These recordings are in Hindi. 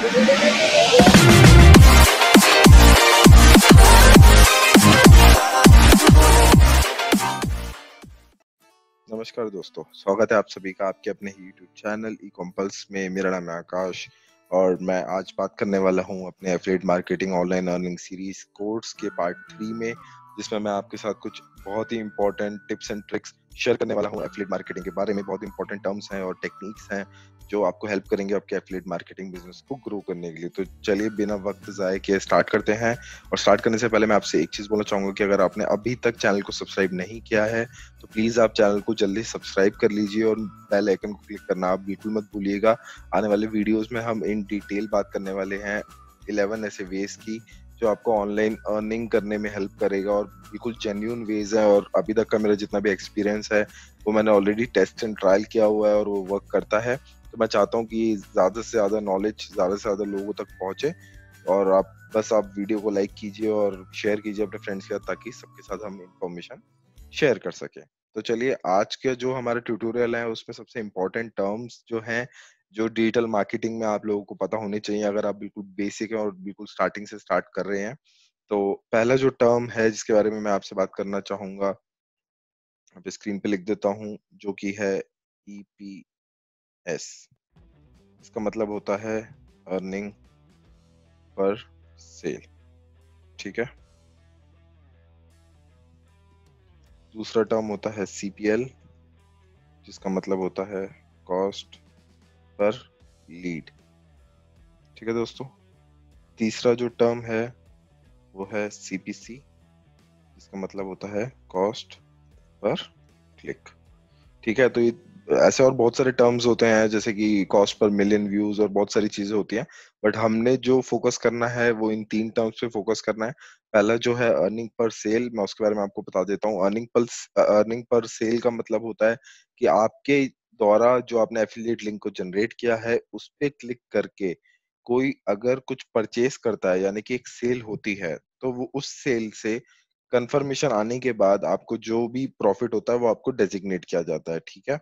नमस्कार दोस्तों, स्वागत है आप सभी का आपके अपने ही यूट्यूब चैनल ई कॉम्पल्स में। मेरा नाम है आकाश और मैं आज बात करने वाला हूं अपने affiliate marketing online earning series course के पार्ट 3 में, जिसमें मैं आपके साथ कुछ बहुत ही important tips and tricks share करने वाला हूं एफिलिएट मार्केटिंग के बारे में। बहुत इंपॉर्टेंट टर्म्स हैं और टेक्निक्स हैं जो आपको हेल्प करेंगे आपके एफिलिएट मार्केटिंग बिजनेस को ग्रो करने के लिए। तो चलिए बिना वक्त ज़ाये किए स्टार्ट करते हैं। और स्टार्ट करने से पहले मैं आपसे एक चीज़ बोलना चाहूँगा कि अगर आपने अभी तक चैनल को सब्सक्राइब नहीं किया है तो प्लीज़ आप चैनल को जल्दी सब्सक्राइब कर लीजिए और बेल आइकन को क्लिक करना आप बिल्कुल मत भूलिएगा। आने वाले वीडियोस में हम इन डिटेल बात करने वाले हैं 11 ऐसे वेज की जो आपको ऑनलाइन अर्निंग करने में हेल्प करेगा और बिल्कुल जेन्युइन वेज है। और अभी तक का मेरा जितना भी एक्सपीरियंस है वो मैंने ऑलरेडी टेस्ट एंड ट्रायल किया हुआ है और वो वर्क करता है। तो मैं चाहता हूँ कि ज़्यादा से ज़्यादा नॉलेज ज़्यादा से ज़्यादा लोगों तक पहुँचे और आप वीडियो को लाइक कीजिए और शेयर कीजिए अपने फ्रेंड्स के साथ ताकि सबके साथ हम इंफॉर्मेशन शेयर कर सके। तो चलिए आज के जो हमारा ट्यूटोरियल है उसमें सबसे इम्पोर्टेंट टर्म्स जो हैं, जो डिजिटल मार्केटिंग में आप लोगों को पता होने चाहिए अगर आप बिल्कुल बेसिक है और बिल्कुल स्टार्टिंग से स्टार्ट कर रहे हैं। तो पहला जो टर्म है जिसके बारे में मैं आपसे बात करना चाहूँगा, यहाँ पे स्क्रीन पे लिख देता हूँ, जो कि है ईपीएस। इसका मतलब होता है अर्निंग पर सेल, ठीक है। दूसरा टर्म होता है सीपीएल, जिसका मतलब होता है कॉस्ट पर लीड, ठीक है दोस्तों। तीसरा जो टर्म है वो है सीपीसी, जिसका मतलब होता है कॉस्ट पर क्लिक, ठीक है। तो ये ऐसे और बहुत सारे टर्म्स होते हैं जैसे कि कॉस्ट पर मिलियन व्यूज और बहुत सारी चीजें होती हैं, बट हमने जो फोकस करना है वो इन 3 टर्म्स पे फोकस करना है। पहला जो है अर्निंग पर सेल, मैं उसके बारे में आपको बता देता हूँ। अर्निंग पर सेल का मतलब होता है कि आपके द्वारा जो आपने एफिलिएट लिंक को जनरेट किया है उस पे क्लिक करके कोई अगर कुछ परचेज करता है यानी कि एक सेल होती है, तो वो उस सेल से कंफर्मेशन आने के बाद आपको जो भी प्रॉफिट होता है वो आपको डेजिग्नेट किया जाता है, ठीक है।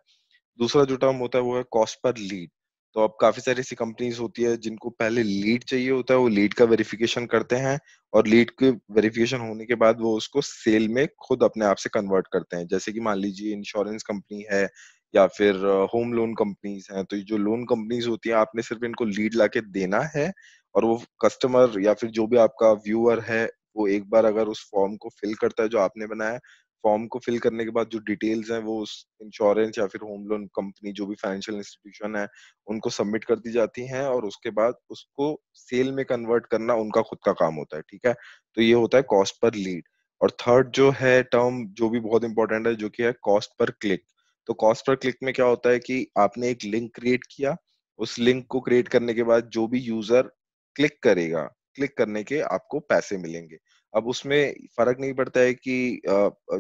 दूसरा जो टर्म होता है वो है कॉस्ट पर लीड। तो अब काफी सारी ऐसी कंपनीज होती है जिनको पहले लीड चाहिए होता है, वो लीड का वेरिफिकेशन करते हैं और लीड के वेरिफिकेशन होने के बाद वो उसको सेल में खुद अपने आप से कन्वर्ट करते हैं। जैसे कि मान लीजिए इंश्योरेंस कंपनी है या फिर होम लोन कंपनीज हैं। तो ये जो लोन कंपनीज होती हैं आपने सिर्फ इनको लीड लाके देना है और वो कस्टमर या फिर जो भी आपका व्यूअर है वो एक बार अगर उस फॉर्म को फिल करता है जो आपने बनाया, फॉर्म को फिल करने के बाद जो डिटेल्स हैं वो उस इंश्योरेंस या फिर होम लोन कंपनी जो भी फाइनेंशियल इंस्टीट्यूशन है उनको सबमिट कर दी जाती हैं और उसके बाद उसको सेल में कन्वर्ट करना उनका खुद का काम होता है, ठीक है। तो ये होता है कॉस्ट पर लीड। और थर्ड जो है टर्म जो भी बहुत इंपॉर्टेंट है जो कि है कॉस्ट पर क्लिक। तो कॉस्ट पर क्लिक में क्या होता है कि आपने एक लिंक क्रिएट किया, उस लिंक को क्रिएट करने के बाद जो भी यूजर क्लिक करेगा, क्लिक करने के आपको पैसे मिलेंगे। अब उसमें फ़र्क नहीं पड़ता है कि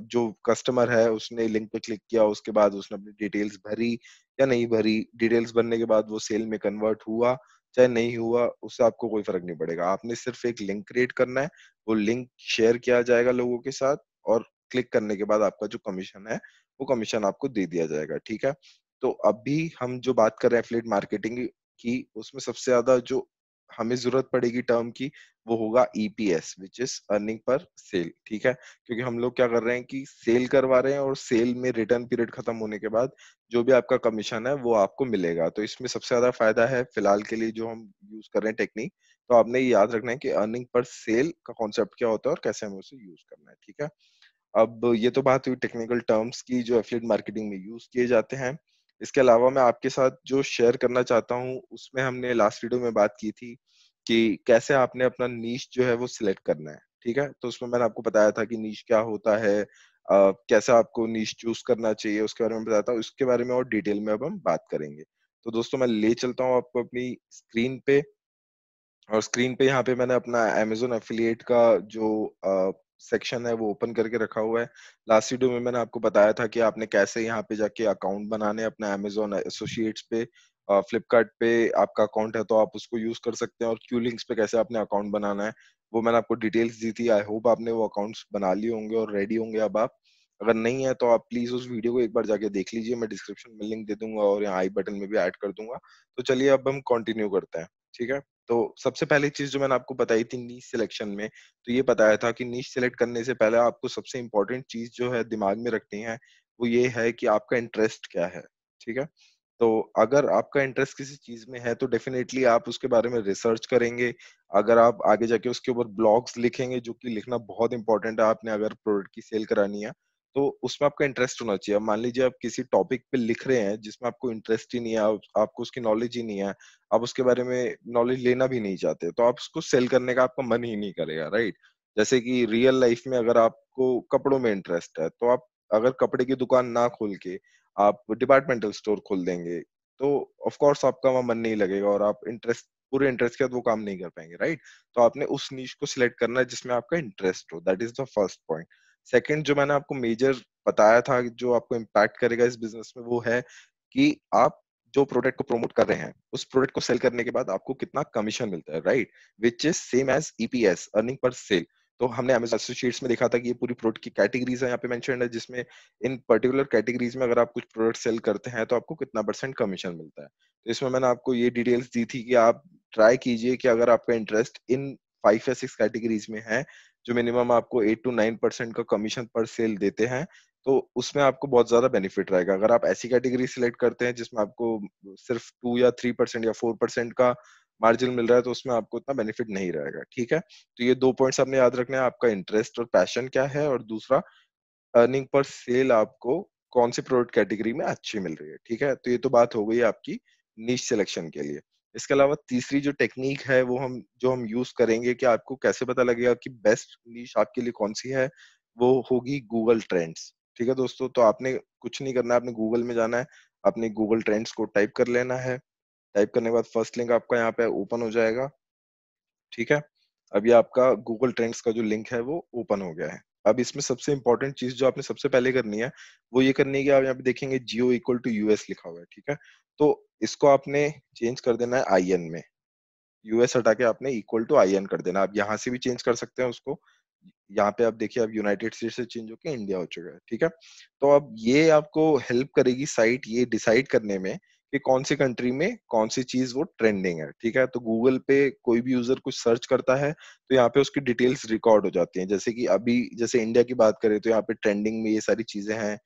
जो कस्टमर है उसने लिंक पे क्लिक किया, उसके बाद उसने अपनी डिटेल्स भरी या नहीं भरी। डिटेल्स भरने के बाद वो सेल में कन्वर्ट हुआ, चाहे नहीं हुआ, उससे आपको कोई फ़र्क नहीं पड़ेगा। आपने सिर्फ़ एक लिंक क्रिएट करना है, वो लिंक शेयर किया जाएगा लोगों के साथ और क्लिक करने के बाद आपका जो कमीशन है, वो कमीशन आपको दे दिया जाएगा, ठीक है। तो अभी हम जो बात कर रहे हैं एफिलिएट मार्केटिंग की, उसमें सबसे ज़्यादा जो हमें ज़रूरत पड़ेगी टर्म की वो होगा EPS, which is earning per sale, ठीक है। क्योंकि हम लोग क्या कर रहे हैं कि सेल करवा रहे हैं और सेल में रिटर्न पीरियड खत्म होने के बाद जो भी आपका कमीशन है वो आपको मिलेगा। तो इसमें सबसे ज़्यादा फ़ायदा है फिलहाल के लिए जो हम यूज़ कर रहे हैं टेक्निक। तो आपने ये याद रखना है कि अर्निंग पर सेल का कॉन्सेप्ट क्या होता है और कैसे हमें उसे यूज़ करना है, ठीक है। अब ये तो बात हुई टेक्निकल टर्म्स की जो एफिलिएट मार्केटिंग में यूज़ किए जाते हैं। इसके अलावा मैं आपके साथ जो शेयर करना चाहता हूँ, उसमें हमने लास्ट वीडियो में बात की थी कि कैसे आपने अपना नीश जो है वो सिलेक्ट करना है, ठीक है? तो उसमें मैंने आपको बताया था कि नीश क्या होता है, कैसे आपको नीश चूज़ करना चाहिए, उसके बारे में बताया था। उसके बारे में और डिटेल में अब हम बात करेंगे। तो दोस्तों मैं ले चलता हूँ आपको अपनी स्क्रीन पे और स्क्रीन पे यहाँ पे मैंने अपना अमेज़न एफ़िलिएट का जो सेक्शन है वो ओपन करके रखा हुआ है। लास्ट वीडियो में मैंने आपको बताया था कि आपने कैसे यहाँ पे जाके अकाउंट बनाने हैं अपना अमेज़न एसोसिएट्स पे। फ्लिपकार्ट पे आपका अकाउंट है तो आप उसको यूज़ कर सकते हैं और क्यू लिंक्स पे कैसे आपने अकाउंट बनाना है, वो मैंने आपको डिटेल्स दी थी। आई होप आपने वो अकाउंट्स बना लिए होंगे और रेडी होंगे अब आप। अगर नहीं है तो आप प्लीज़ उस वीडियो को एक बार जाके देख लीजिए, मैं डिस्क्रिप्शन में लिंक दे दूँगा और यहाँ आई बटन में भी ऐड कर दूँगा। तो चलिए अब हम कंटिन्यू करते हैं, ठीक है? तो सबसे पहली चीज जो मैंने आपको बताई थी नीश सिलेक्शन में, तो ये बताया था कि नीश सिलेक्ट करने से पहले आपको सबसे इंपॉर्टेंट चीज जो है दिमाग में रखनी है, वो ये है कि आपका इंटरेस्ट क्या है। ठीक है, तो अगर आपका इंटरेस्ट किसी चीज में है तो डेफिनेटली आप उसके बारे में रिसर्च करेंगे। अगर आप आगे जाके उसके ऊपर ब्लॉग्स लिखेंगे, जो कि लिखना बहुत इंपॉर्टेंट है, आपने अगर प्रोडक्ट की सेल करानी है तो उसमें आपका इंटरेस्ट होना चाहिए। अब मान लीजिए आप किसी टॉपिक पे लिख रहे हैं जिसमें आपको इंटरेस्ट ही नहीं है, आपको उसकी नॉलेज ही नहीं है, आप उसके बारे में नॉलेज लेना भी नहीं चाहते, तो आप उसको सेल करने का आपका मन ही नहीं करेगा, राइट? जैसे कि रियल लाइफ में अगर आपको कपड़ों में इंटरेस्ट है, तो आप अगर कपड़े की दुकान ना खोल के आप डिपार्टमेंटल स्टोर खोल देंगे, तो ऑफ कोर्स आपका वहाँ मन नहीं लगेगा और आप पूरे इंटरेस्ट के साथ वो काम नहीं कर पाएंगे, राइट? तो आपने उस नीश को सिलेक्ट करना है जिसमें आपका इंटरेस्ट हो। That is the first point. Second जो मैंने आपको मेजर बताया था जो आपको इम्पैक्ट करेगा इस बिजनेस में, वो है कि आप जो प्रोडक्ट को प्रमोट कर रहे हैं, उस प्रोडक्ट को सेल करने के बाद आपको कितना कमीशन मिलता है, right? Which is same as EPS, earning per sale. तो हमने Amazon एसोसिएट्स में देखा था कि ये पूरी प्रोडक्ट की कैटेगरीज है यहाँ पे मेंशन्ड है, जिसमें इन पर्टिकुलर कैटेगरीज में अगर आप कुछ प्रोडक्ट सेल करते हैं तो आपको कितना परसेंट कमीशन मिलता है। तो इसमें मैंने आपको ये डिटेल्स दी थी कि आप ट्राई कीजिए कि अगर आपका इंटरेस्ट इन 5 या 6 कैटेगरीज में है, जो मिनिमम आपको 8 to 9% का कमीशन पर सेल देते हैं, तो उसमें आपको बहुत ज्यादा बेनिफिट रहेगा। अगर आप ऐसी कैटेगरी सिलेक्ट करते हैं जिसमें आपको सिर्फ 2 या 3% या 4% का मार्जिन मिल रहा है, तो उसमें आपको उतना बेनिफिट नहीं रहेगा। ठीक है, तो ये 2 पॉइंट्स आपने याद रखना है, आपका इंटरेस्ट और पैशन क्या है, और दूसरा अर्निंग पर सेल आपको कौन सी प्रोडक्ट कैटेगरी में अच्छी मिल रही है। ठीक है, तो ये तो बात हो गई आपकी नीश सिलेक्शन के लिए। इसके अलावा तीसरी जो टेक्निक है वो हम यूज करेंगे कि आपको कैसे पता लगेगा कि बेस्ट नीश आपके लिए कौन सी है, वो होगी गूगल ट्रेंड्स। ठीक है दोस्तों, तो आपने कुछ नहीं करना है, आपने गूगल में जाना है, आपने गूगल ट्रेंड्स को टाइप कर लेना है। टाइप करने के बाद फर्स्ट लिंक आपका यहाँ पे ओपन हो जाएगा। ठीक है, अभी आपका गूगल ट्रेंड्स का जो लिंक है वो ओपन हो गया है। अब इसमें सबसे इंपॉर्टेंट चीज जो आपने सबसे पहले करनी है, वो ये करनी है कि आप यहाँ पे देखेंगे जियो इक्वल टू यूएस लिखा हुआ है। ठीक है, तो इसको आपने चेंज कर देना है आईएन में। यूएस हटा के आपने इक्वल टू आईएन कर देना। आप यहाँ से भी चेंज कर सकते हैं उसको। यहाँ पे आप देखिए, अब यूनाइटेड स्टेट से चेंज होके इंडिया हो चुका है। ठीक है, तो अब ये आपको हेल्प करेगी साइट ये डिसाइड करने में कि कौन सी कंट्री में कौन सी चीज वो ट्रेंडिंग है। ठीक है, तो गूगल पे कोई भी यूजर कुछ सर्च करता है तो यहाँ पे उसकी डिटेल्स रिकॉर्ड हो जाती हैं। जैसे कि अभी जैसे इंडिया की बात करें तो यहाँ पे ट्रेंडिंग में ये सारी चीजें हैं।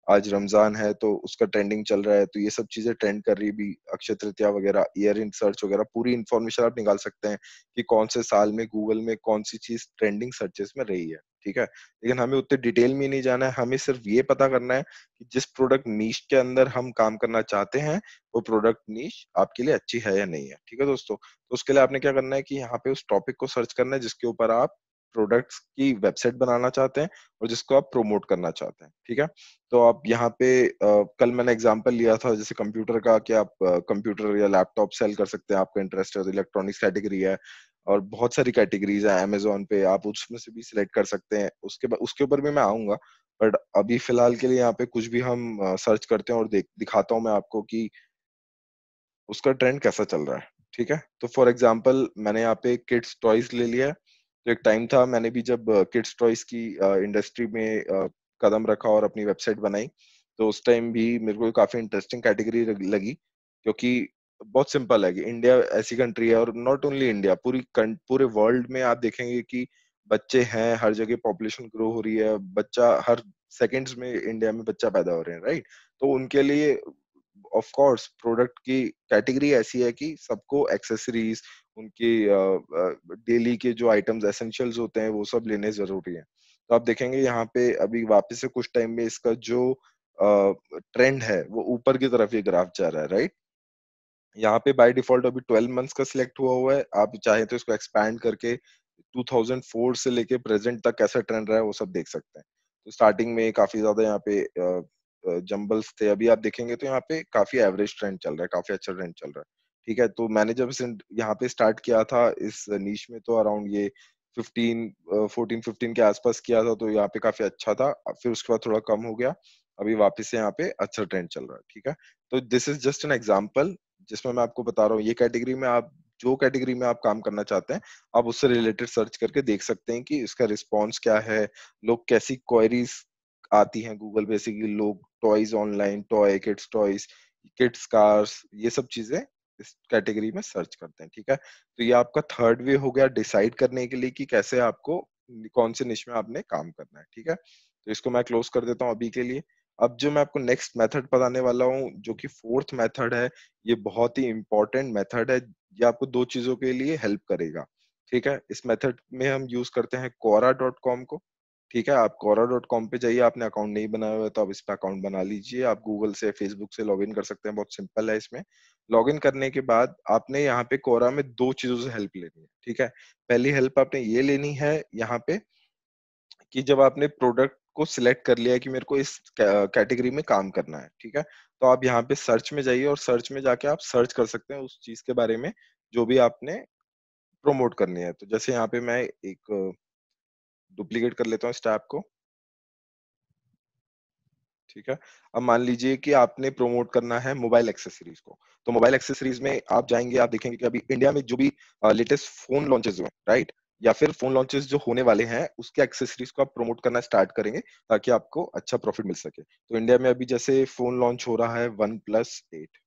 आज रमजान है तो उसका ट्रेंडिंग चल रहा है, तो ये सब चीजें ट्रेंड कर रही है भी। अक्षय तृतीया वगैरह, ईयर इन सर्च वगैरह, पूरी इन्फॉर्मेशन आप निकाल सकते हैं कि कौन से साल में गूगल में कौन सी चीज ट्रेंडिंग सर्चेस में रही है। ठीक है, लेकिन हमें उतने डिटेल में नहीं जाना है, हमें सिर्फ ये पता करना है कि जिस प्रोडक्ट नीश के अंदर हम काम करना चाहते हैं, वो प्रोडक्ट नीश आपके लिए अच्छी है या नहीं है। ठीक है दोस्तों, तो उसके लिए आपने क्या करना है कि यहाँ पे उस टॉपिक को सर्च करना है जिसके ऊपर आप प्रोडक्ट्स की वेबसाइट बनाना चाहते हैं और जिसको आप प्रमोट करना चाहते हैं। ठीक है, तो आप यहाँ पे कल मैंने एग्जांपल लिया था जैसे कंप्यूटर का, कि आप कंप्यूटर या लैपटॉप सेल कर सकते हैं, आपका इंटरेस्ट है तो इलेक्ट्रॉनिक्स कैटेगरी है, और बहुत सारी कैटेगरीज है अमेजोन पे, आप उसमें से भी सिलेक्ट कर सकते हैं। उसके बाद उसके ऊपर भी मैं आऊंगा, बट अभी फिलहाल के लिए यहाँ पे कुछ भी हम सर्च करते हैं और दिखाता हूँ मैं आपको कि उसका ट्रेंड कैसा चल रहा है। ठीक है, तो फॉर एग्जाम्पल मैंने यहाँ पे किड्स टॉयज ले लिया है। तो एक टाइम था, मैंने भी जब किड्स टॉयज की इंडस्ट्री में कदम रखा और अपनी वेबसाइट बनाई, तो उस टाइम भी मेरे को काफी इंटरेस्टिंग कैटेगरी लगी, क्योंकि बहुत सिंपल है कि इंडिया ऐसी कंट्री है, और नॉट ओनली इंडिया, पूरे वर्ल्ड में आप देखेंगे कि बच्चे हैं, हर जगह पॉपुलेशन ग्रो हो रही है, बच्चा हर सेकंड्स में इंडिया में बच्चा पैदा हो रहे हैं, राइट? तो उनके लिए ऑफ कोर्स प्रोडक्ट की कैटेगरी ऐसी है कि सबको एक्सेसरीज, उनकी डेली के जो आइटम्स एसेंशियल्स होते हैं वो सब लेने जरूरी है। तो आप देखेंगे यहाँ पे अभी वापस से कुछ टाइम में इसका जो ट्रेंड है वो ऊपर की तरफ ये ग्राफ जा रहा है, राइट? यहाँ पे बाय डिफॉल्ट अभी 12 मंथ्स का सिलेक्ट हुआ हुआ है। आप चाहे तो इसको एक्सपैंड करके 2004 से लेके प्रेजेंट तक कैसा ट्रेंड रहा है वो सब देख सकते हैं। तो स्टार्टिंग में काफी ज्यादा यहाँ पे जंबल्स थे, अभी आप देखेंगे तो यहाँ पे काफी एवरेज ट्रेंड चल रहा है, काफी अच्छा ट्रेंड चल रहा है। ठीक है, तो मैंने जब इसे यहाँ पे स्टार्ट किया था इस नीश में, तो अराउंड ये 15 14 15 के आसपास किया था, तो यहाँ पे काफी अच्छा था। फिर उसके बाद थोड़ा कम हो गया, अभी वापस से यहाँ पे अच्छा ट्रेंड चल रहा है। ठीक है, तो this is just an example जिसमें मैं आपको बता रहा हूँ, ये कैटेगरी में आप जो कैटेगरी में आप काम करना चाहते हैं, आप उससे रिलेटेड सर्च करके देख सकते हैं कि इसका रिस्पॉन्स क्या है, लोग कैसी क्वेरीज आती हैं गूगल पे से, कि लोग toys online, toy, kids toys, kids cars, ये सब चीजें इस कैटेगरी में सर्च करते हैं। ठीक है, तो ये आपका थर्ड वे हो गया डिसाइड करने के लिए कि कैसे आपको कौन से निश में आपने काम करना है। ठीक है, तो इसको मैं क्लोज कर देता हूँ अभी के लिए। अब जो मैं आपको नेक्स्ट मेथड बताने वाला हूँ, जो कि फोर्थ मेथड है, ये बहुत ही इंपॉर्टेंट मेथड है। ये आपको दो चीजों के लिए हेल्प करेगा। ठीक है, इस मेथड में हम यूज करते हैं quora.com को। ठीक है, आप quora.com पे जाइए, आपने अकाउंट नहीं बनाया हुआ है तो आप इस पे अकाउंट बना लीजिए। आप गूगल से, फेसबुक से लॉगिन कर सकते हैं, बहुत सिंपल है। इसमें लॉगिन करने के बाद आपने यहाँ पे कोरा में दो चीजों से हेल्प लेनी है। ठीक है, पहली हेल्प आपने ये लेनी है यहाँ पे कि जब आपने प्रोडक्ट को सिलेक्ट कर लिया है कि मेरे को इस कैटेगरी में काम करना है, ठीक है, तो आप यहाँ पे सर्च में जाइए और सर्च में जाके आप सर्च कर सकते हैं उस चीज के बारे में जो भी आपने प्रमोट करनी है। तो जैसे यहाँ पे मैं एक डुप्लीकेट कर लेता हूँ इस टैब को। ठीक है, अब मान लीजिए कि आपने प्रमोट करना है मोबाइल एक्सेसरीज को। तो मोबाइल एक्सेसरीज में आप जाएंगे, आप देखेंगे कि अभी इंडिया में जो भी लेटेस्ट फोन लॉन्चेस हुए, राइट, या फिर फोन लॉन्चेस जो होने वाले हैं उसके एक्सेसरीज को आप प्रमोट करना स्टार्ट करेंगे ताकि आपको अच्छा प्रॉफिट मिल सके। तो इंडिया में अभी जैसे फोन लॉन्च हो रहा है OnePlus 8,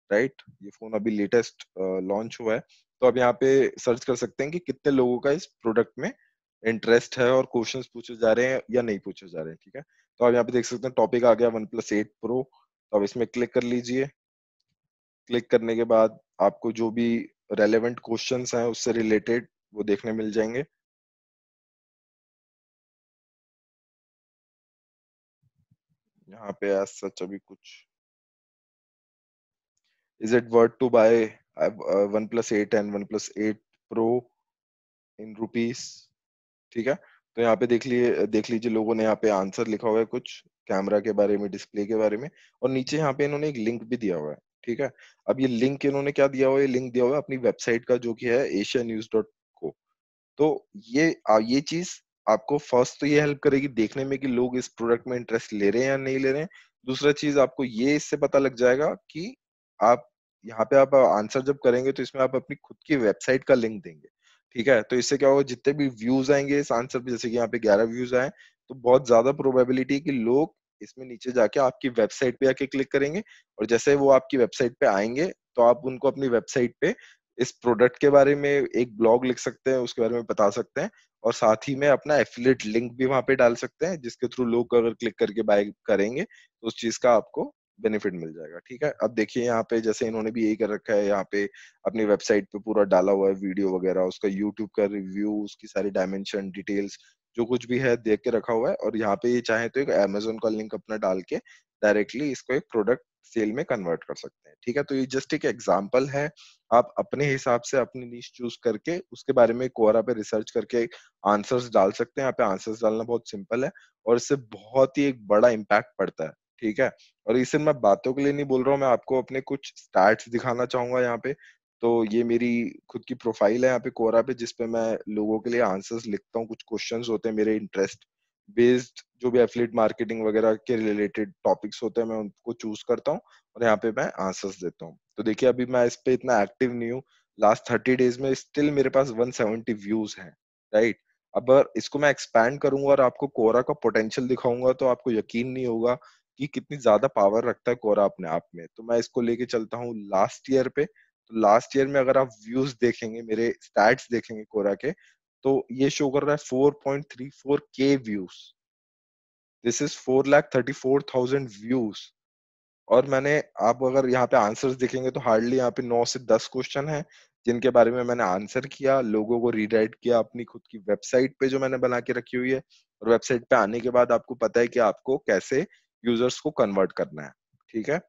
राइट, ये फोन अभी लेटेस्ट लॉन्च हुआ है। तो अब यहाँ पे सर्च कर सकते हैं कि कितने लोगों का इस प्रोडक्ट में इंटरेस्ट है और क्वेश्चंस पूछे जा रहे हैं या नहीं पूछे जा रहे हैं। ठीक है, तो आप यहाँ पे देख सकते हैं टॉपिक आ गया OnePlus 8 Pro। तो अब इसमें क्लिक कर लीजिए। क्लिक करने के बाद आपको जो भी रेलेवेंट क्वेश्चंस हैं उससे रिलेटेड वो देखने मिल जाएंगे। यहाँ पे एज सच अभी कुछ, is it worth to buy OnePlus 8 and OnePlus 8 Pro in rupees. ठीक है, तो यहाँ पे देख लीजिए लोगों ने यहाँ पे आंसर लिखा हुआ है कुछ कैमरा के बारे में, डिस्प्ले के बारे में, और नीचे यहाँ पे इन्होंने एक लिंक भी दिया हुआ है। ठीक है, अब ये लिंक इन्होंने क्या दिया हुआ है, लिंक दिया हुआ है अपनी वेबसाइट का जो कि है asianews.co। तो ये चीज आपको फर्स्ट तो ये हेल्प करेगी देखने में कि लोग इस प्रोडक्ट में इंटरेस्ट ले रहे हैं या नहीं ले रहे हैं। दूसरा चीज आपको ये इससे पता लग जाएगा कि आप यहाँ पे आप आंसर जब करेंगे तो इसमें आप अपनी खुद की वेबसाइट का लिंक देंगे। ठीक है, तो इससे क्या होगा, जितने भी व्यूज आएंगे इस आंसर पे, जैसे कि यहाँ पे 11 व्यूज आए, तो बहुत ज्यादा प्रोबेबिलिटी है कि लोग इसमें नीचे जाके आपकी वेबसाइट पे आके क्लिक करेंगे। और जैसे वो आपकी वेबसाइट पे आएंगे तो आप उनको अपनी वेबसाइट पे इस प्रोडक्ट के बारे में एक ब्लॉग लिख सकते हैं, उसके बारे में बता सकते हैं, और साथ ही में अपना एफिलिएट लिंक भी वहां पे डाल सकते हैं जिसके थ्रू लोग अगर क्लिक करके बाय करेंगे तो उस चीज का आपको बेनिफिट मिल जाएगा। ठीक है, अब देखिए यहाँ पे जैसे इन्होंने भी यही कर रखा है, यहाँ पे अपनी वेबसाइट पे पूरा डाला हुआ है वीडियो वगैरह, उसका यूट्यूब का रिव्यू, उसकी सारी डायमेंशन डिटेल्स जो कुछ भी है देख के रखा हुआ है। और यहाँ पे ये चाहे तो एक अमेजोन का लिंक अपना डाल के डायरेक्टली इसको एक प्रोडक्ट सेल में कन्वर्ट कर सकते हैं। ठीक है, तो ये जस्ट एक एग्जाम्पल है। आप अपने हिसाब से अपनी नीश चूज करके उसके बारे में कोरा पे रिसर्च करके आंसर्स डाल सकते हैं। यहाँ पे आंसर्स डालना बहुत सिंपल है और इससे बहुत ही एक बड़ा इम्पैक्ट पड़ता है। ठीक है, और इसे मैं बातों के लिए नहीं बोल रहा हूँ, मैं आपको अपने कुछ स्टैट्स दिखाना चाहूंगा यहाँ पे। तो ये मेरी खुद की प्रोफाइल है यहाँ पे कोरा पे, जिसपे मैं लोगों के लिए आंसर्स लिखता हूँ। कुछ क्वेश्चंस होते हैं मेरे इंटरेस्ट बेस्ड, जो भी एफिलिएट मार्केटिंग वगैरह के रिलेटेड टॉपिक्स होते हैं मैं उनको चूज करता हूँ और यहाँ पे मैं आंसर्स देता हूँ। तो देखिए अभी मैं इस पे इतना एक्टिव नहीं हूँ, लास्ट 30 डेज में स्टिल मेरे पास 170 व्यूज हैं, राइट। अब अगर इसको मैं एक्सपैंड करूंगा और आपको कोरा का पोटेंशियल दिखाऊंगा तो आपको यकीन नहीं होगा कि कितनी ज्यादा पावर रखता है कोरा अपने आप में। तो मैं इसको लेके चलता हूँ लास्ट ईयर पे। तो लास्ट ईयर में अगर आप व्यूज देखेंगे, मेरे स्टैट्स देखेंगे कोरा के, तो ये शो कर रहा है 4.34K views. This is 4,34,000 views. और मैंने, आप अगर यहाँ पे आंसर्स देखेंगे तो हार्डली यहाँ पे 9 से 10 क्वेश्चन हैं जिनके बारे में मैंने आंसर किया, लोगों को रीडायरेक्ट किया अपनी खुद की वेबसाइट पे जो मैंने बना के रखी हुई है। और वेबसाइट पे आने के बाद आपको पता है कि आपको कैसे यूजर्स को कन्वर्ट करना है। ठीक है,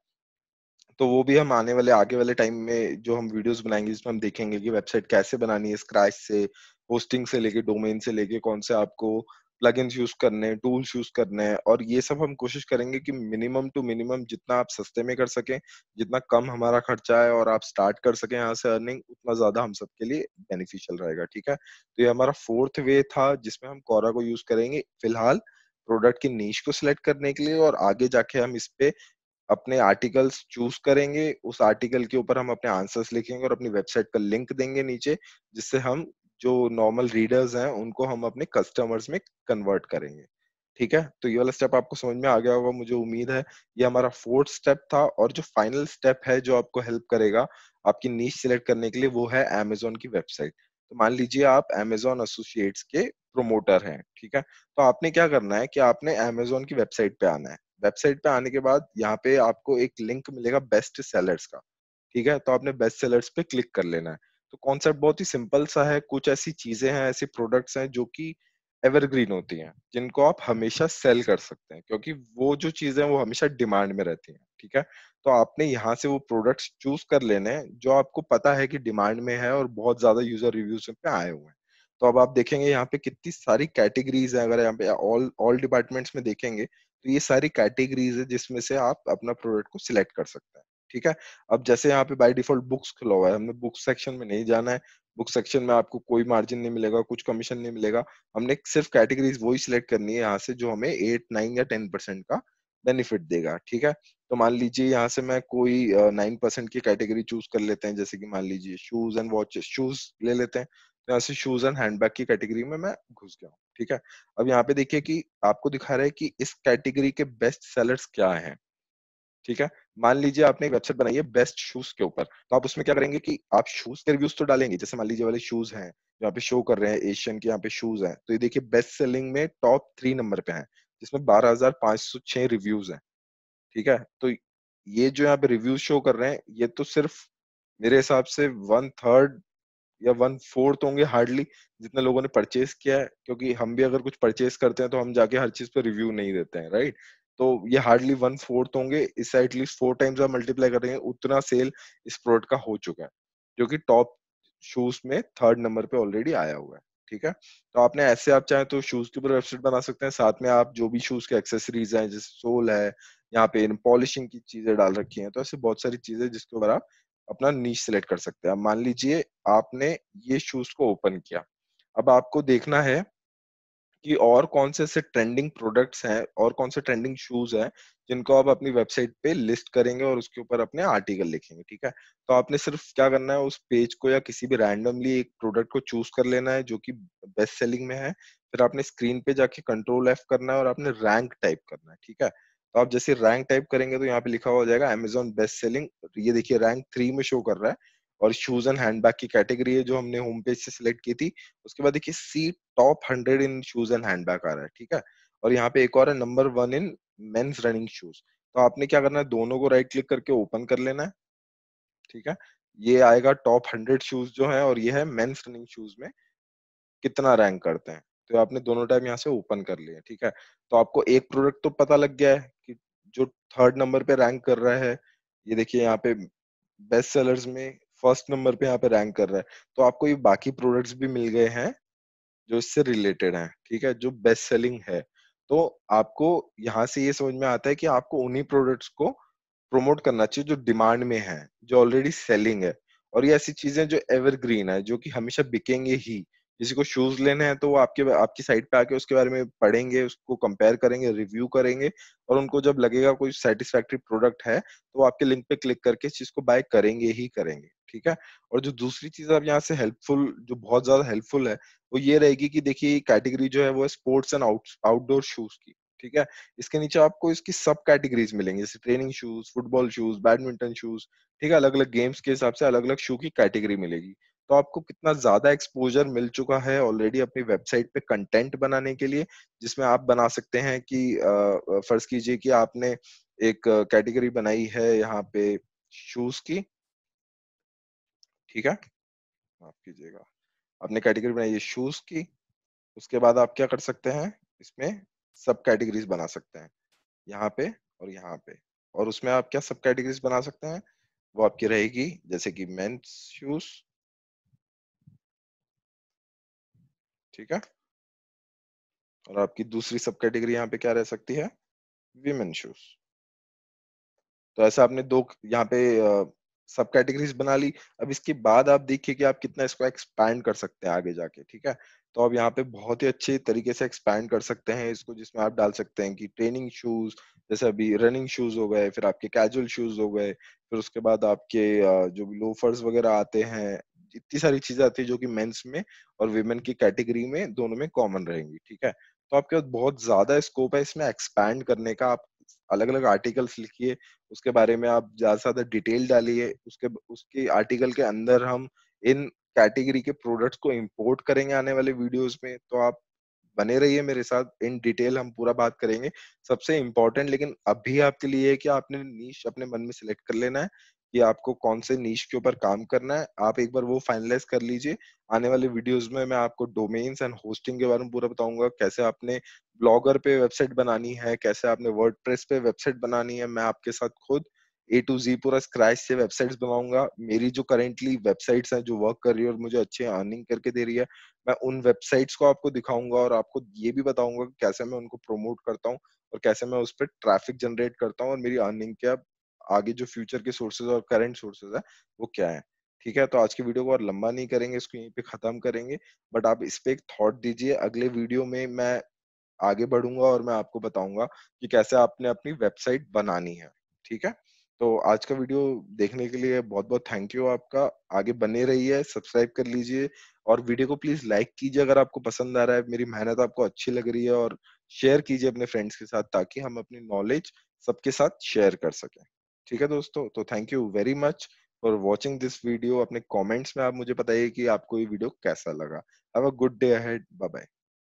तो वो भी हम आगे वाले टाइम में जो हम वीडियोस बनाएंगे जिसमें हम देखेंगे कि वेबसाइट कैसे बनानी है स्क्रैच से, होस्टिंग से लेके, डोमेन से लेके, कौन से आपको प्लगइन्स यूज करने हैं, टूल्स यूज करने हैं, और ये सब हम कोशिश करेंगे कि मिनिमम टू मिनिमम जितना आप सस्ते में कर सकें, जितना कम हमारा खर्चा है और आप स्टार्ट कर सकें यहाँ से अर्निंग, उतना ज्यादा हम सबके लिए बेनिफिशियल रहेगा। ठीक है, तो ये हमारा फोर्थ वे था जिसमें हम कोरा को यूज करेंगे फिलहाल प्रोडक्ट की नीश को सिलेक्ट करने के लिए, और आगे जाके हम इस पे अपने आर्टिकल्स चूज करेंगे, उस आर्टिकल के ऊपर हम अपने आंसर्स लिखेंगे और अपनी वेबसाइट का लिंक देंगे नीचे, जिससे हम जो नॉर्मल रीडर्स हैं उनको हम अपने कस्टमर्स में कन्वर्ट करेंगे। ठीक है, तो ये वाला स्टेप आपको समझ में आ गया होगा मुझे उम्मीद है। ये हमारा फोर्थ स्टेप था, और जो फाइनल स्टेप है जो आपको हेल्प करेगा आपकी नीश सिलेक्ट करने के लिए, वो है अमेज़न की वेबसाइट। तो मान लीजिए आप अमेज़न एसोसिएट्स के प्रमोटर हैं, ठीक है? तो आपने क्या करना है कि आपने अमेज़न की वेबसाइट पे आना है। वेबसाइट पे आने के बाद यहाँ पे आपको एक लिंक मिलेगा बेस्ट सेलर्स का, ठीक है? तो आपने बेस्ट सेलर्स पे क्लिक कर लेना है। तो कॉन्सेप्ट बहुत ही सिंपल सा है, कुछ ऐसी चीज़ें हैं, ऐसे प्रोडक्ट्स हैं जो कि एवरग्रीन होती हैं, जिनको आप हमेशा सेल कर सकते हैं, क्योंकि वो जो चीज़ें हैं वो हमेशा डिमांड में रहती हैं, ठीक है? तो आपने यहाँ से वो प्रोडक्ट्स चूज़ कर लेने हैं जो आपको पता है कि डिमांड में है और बहुत ज़्यादा यूज़र रिव्यूज़ पे आए हुए हैं। तो अब आप देखेंगे यहाँ पे कितनी सारी कैटेगरीज़ हैं, अगर यहाँ पे ऑल ऑल डिपार्टमेंट्स में देखेंगे, तो ये सारी कैटेगरीज़ है जिसमें से आप अपना प्रोडक्ट को सिलेक्ट कर सकते हैं, ठीक है? अब जैसे यहाँ पे बाय डिफ़ॉल्ट बुक्स खुला हुआ है, हमने बुक्स सेक्शन में नहीं जाना है, बुक सेक्शन में आपको कोई मार्जिन नहीं मिलेगा, कुछ कमीशन नहीं मिलेगा। हमने सिर्फ कैटेगरीज़ वही सिलेक्ट करनी है यहाँ से जो हमें 8, 9 या 10% का बेनिफिट देगा, ठीक है? तो मान लीजिए यहाँ से मैं कोई 9% की कैटेगरी चूज़ कर लेते हैं, जैसे कि मान लीजिए शूज़ एंड वॉचेस, शूज़ ले लेते हैं। तो यहाँ से शूज़ एंड हैंडबैग की कैटेगरी में मैं घुस गया हूँ, ठीक है? अब यहाँ पे देखिए कि आपको दिखा रहा है कि इस कैटेगरी के बेस्ट सेलर्स क्या हैं, ठीक है? मान लीजिए आपने एक वेबसाइट बनाई है बेस्ट शूज़ के ऊपर, तो आप उसमें क्या करेंगे कि आप शूज़ के रिव्यूज़ तो डालेंगे, जैसे मान लीजिए वाले शूज़ हैं, यहाँ पे शो कर रहे हैं, एशियन के यहाँ पे शूज़ हैं, तो ये देखिए बेस्ट सेलिंग में टॉप 3 नंबर पे हैं, जिसमें 12,506 रिव्यूज़ हैं, ठीक है? तो ये जो यहाँ पे रिव्यूज़ शो कर रहे हैं, ये तो सिर्फ मेरे हिसाब से 1/3 या 1/4 होंगे हार्डली, जितने लोगों ने परचेज़ किया है, क्योंकि हम भी अगर कुछ परचेज़ करते हैं तो हम जाके हर चीज़ पे रिव्यू नहीं देते हैं, राइट? तो ये हार्डली 1/4 होंगे, इससे एटलीस्ट 4 टाइम्स आप मल्टीप्लाई करेंगे, उतना सेल इस प्रोडक्ट का हो चुका है, जो कि टॉप शूज़ में 3rd नंबर पे ऑलरेडी आया हुआ है, ठीक है? तो आपने ऐसे आप चाहें तो शूज़ के ऊपर वेबसाइट बना सकते हैं, साथ में आप जो भी शूज़ के एक्सेसरीज़ हैं, जैसे सोल है, यहाँ पे पॉलिशिंग की चीज़ें डाल रखी हैं, तो ऐसे बहुत सारी चीज़ें जिसके ऊपर आप अपना नीश सिलेक्ट कर सकते हैं। अब मान लीजिए आपने ये शूज़ को ओपन किया। अब आपको देखना है कि और कौन से ऐसे ट्रेंडिंग प्रोडक्ट्स हैं और कौन से ट्रेंडिंग शूज़ हैं, जिनको आप अपनी वेबसाइट पे लिस्ट करेंगे और उसके ऊपर अपने आर्टिकल लिखेंगे, ठीक है? तो आपने सिर्फ क्या करना है, उस पेज को या किसी भी रैंडमली एक प्रोडक्ट को चूज़ कर लेना है जो कि बेस्ट सेलिंग में है। फिर आपने स्क्रीन पे जाके कंट्रोल F करना है और आपने रैंक टाइप करना है, ठीक है? तो आप जैसे रैंक टाइप करेंगे तो यहाँ पे लिखा हुआ हो जाएगा अमेज़न बेस्ट सेलिंग, ये देखिए रैंक 3 में शो कर रहा है और शूज़ एंड हैंडबैग की कैटेगरी है जो हमने होम पेज से सिलेक्ट की थी। उसके बाद देखिए see top 100 in shoes and handbag आ रहा है, ठीक है? और यहाँ पे एक और है नंबर 1 इन मेन्स रनिंग शूज़। तो आपने क्या करना है, दोनों को राइट क्लिक करके ओपन कर लेना है, ठीक है? ये आएगा टॉप 100 शूज़ जो हैं और ये है मेन्स रनिंग शूज़ में कितना रैंक करते हैं। तो आपने दोनों टैब यहाँ से ओपन कर लिए, ठीक है? तो आपको एक प्रोडक्ट तो पता लग गया है कि जो 3rd नंबर पे रैंक कर रहा है, ये देखिए यहाँ पे बेस्ट सेलर्स में 1st नंबर पे यहाँ पे रैंक कर रहा है। तो आपको ये बाकी प्रोडक्ट्स भी मिल गए हैं जो इससे रिलेटेड हैं, ठीक है? जो बेस्ट सेलिंग है। तो आपको यहाँ से ये समझ में आता है कि आपको उन्हीं प्रोडक्ट्स को प्रमोट करना चाहिए जो डिमांड में हैं, जो ऑलरेडी सेलिंग है। और ये ऐसी चीज़ें जो एवरग्रीन है, जो कि हमेशा बिकेंगे ही। किसी को शूज़ लेने हैं तो वो आपकी साइट पे आके उसके बारे में पढ़ेंगे, उसको कंपेयर करेंगे, रिव्यू करेंगे और उनको जब लगेगा कोई सैटिस्फैक्टरी प्रोडक्ट है, तो वो आपके लिंक पे क्लिक करके इस चीज़ को बाय करेंगे ही करेंगे, ठीक है? और जो दूसरी चीज़ आप यहाँ से हेल्पफुल, जो बहुत ज़्यादा हेल्पफुल है, वो ये रहेगी कि देखिए कैटेगरी जो है वो है स्पोर्ट्स एंड आउटडोर शूज़ की, ठीक है? इसके नीचे आपको इसकी सब कैटेगरीज़ मिलेंगी, जैसे training shoes, football shoes, badminton shoes, ठीक है? अलग-अलग गेम्स के हिसाब से अलग-अलग शू की कैटेगरी मिलेगी। तो आपको कितना ज़्यादा एक्सपोज़र मिल चुका है ऑलरेडी अपनी वेबसाइट पे कंटेंट बनाने के लिए, जिसमें आप बना सकते हैं कि फ़र्ज़ कीजिए कि आपने एक कैटेगरी बनाई है यहाँ पे शूज़ की, ठीक है? माफ़ कीजिएगा। आपने कैटेगरी बनाई है शूज़ की, उसके बाद आप क्या कर सकते हैं, इसमें सब कैटेगरीज़ बना सकते हैं, यहाँ पे और यहाँ पे। और उसमें आप क्या सब कैटेगरीज़ बना सकते हैं, वो आपकी रहेगी जैसे कि मेन्स शूज़, ठीक है? और आपकी दूसरी सब कैटेगरी यहाँ पे क्या रह सकती है, विमेन शूज़। तो ऐसा आपने 2 यहाँ पे सब कैटेगरीज़ बना ली। अब इसके बाद आप देखिए कि आप कितना इसको एक्सपैंड कर सकते हैं आगे जाके, ठीक है? तो आप यहाँ पे बहुत ही अच्छे तरीके से एक्सपैंड कर सकते हैं इसको, जिसमें आप डाल सकते हैं कि ट्रेनिंग शूज़, जैसे अभी रनिंग शूज़ हो गए, फिर आपके कैजुअल शूज़ हो गए, फिर उसके बाद आपके जो भी लोफर्स वगैरह आते हैं, इतनी सारी चीज़ें आती हैं जो कि मेंस में और वुमेन की कैटेगरी में दोनों में कॉमन रहेंगी, ठीक है? तो आपके पास बहुत ज़्यादा स्कोप है इसमें एक्सपैंड करने का। आप अलग अलग आर्टिकल्स लिखिए, उसके बारे में आप ज्यादा से ज्यादा डिटेल डालिए, उसके आर्टिकल के अंदर हम इन कैटेगरी के प्रोडक्ट्स को इंपोर्ट करेंगे आने वाले वीडियोस में। तो आप बने रहिए मेरे साथ, इन डिटेल हम पूरा बात करेंगे। सबसे इम्पोर्टेंट लेकिन अभी आपके लिए है कि आपने नीश अपने मन में सिलेक्ट कर लेना है कि आपको कौन से नीश के ऊपर काम करना है। आप एक बार वो फाइनलाइज कर लीजिए। आने वाले वीडियोस में मैं आपको डोमेन्स एंड होस्टिंग के बारे में पूरा बताऊंगा, कैसे आपने ब्लॉगर पे वेबसाइट बनानी है, कैसे आपने वर्डप्रेस पे वेबसाइट बनानी है। मैं आपके साथ खुद ए टू जी पूरा स्क्रैच से वेबसाइट्स बनाऊंगा। मेरी जो करेंटली वेबसाइट्स हैं जो वर्क कर रही है और मुझे अच्छे अर्निंग करके दे रही है, मैं उन वेबसाइट्स को आपको दिखाऊंगा और आपको ये भी बताऊंगा कि कैसे मैं उनको प्रमोट करता हूँ और कैसे मैं उस पर ट्रैफिक जनरेट करता हूँ और मेरी अर्निंग के अब आगे जो फ्यूचर के सोर्सेज और करंट सोर्सेज है वो क्या है। ठीक है, तो आज की वीडियो को और लंबा नहीं करेंगे, इसको यहीं पे खत्म करेंगे। बट आप इस पे एक थॉट दीजिए, अगले वीडियो में मैं आगे बढ़ूंगा और मैं आपको बताऊंगा कि कैसे आपने अपनी वेबसाइट बनानी है। ठीक है, तो आज का वीडियो देखने के लिए बहुत बहुत थैंक यू आपका। आगे बने रहिए, सब्सक्राइब कर लीजिए और वीडियो को प्लीज लाइक कीजिए अगर आपको पसंद आ रहा है, मेरी मेहनत आपको अच्छी लग रही है, और शेयर कीजिए अपने फ्रेंड्स के साथ ताकि हम अपनी नॉलेज सबके साथ शेयर कर सकें। ठीक है दोस्तों, तो thank you very much for watching this video. अपने कमेंट्स में आप मुझे बताइए कि आपको ये वीडियो कैसा लगा। Have a good day ahead, bye bye.